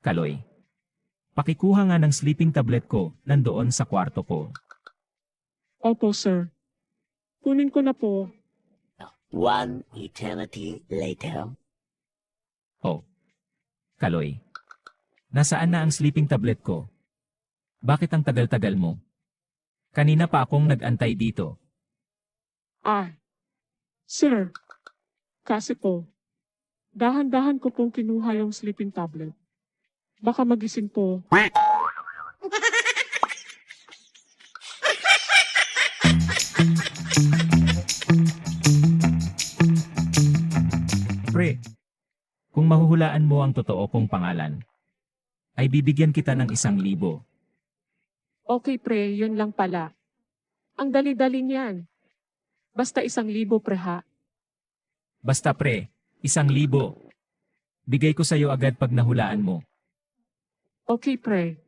Kaloy. Pakikuha nga ng sleeping tablet ko, nandoon sa kwarto ko. Opo, sir. Kunin ko na po. One eternity later. Oh. Kaloy. Nasaan na ang sleeping tablet ko? Bakit ang tagal-tagal mo? Kanina pa akong nag-antay dito. Ah. Sir. Kasi po, dahan-dahan ko pong kinuha yung sleeping tablet. Baka magising po. Pre, kung mahuhulaan mo ang totoo kong pangalan, ay bibigyan kita ng 1,000. Okay, pre, yun lang pala. Ang dali-dali niyan. Basta 1,000, pre, ha? Basta pre, 1,000. Bigay ko sa'yo agad pag nahulaan mo. Okay, pre.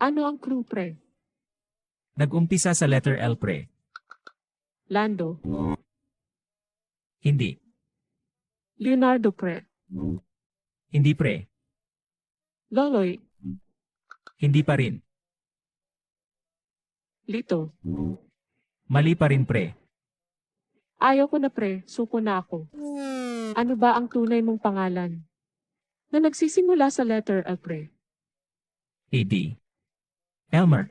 Ano ang clue, pre? Nag-umpisa sa letter L, pre. Lando. Hindi. Leonardo, pre. Hindi, pre. Loloy. Hindi pa rin. Lito. Mali pa rin, pre. Ayaw ko na, pre. Suko na ako. Ano ba ang tunay mong pangalan? Na nagsisimula sa letter L, pre. AD. Elmer.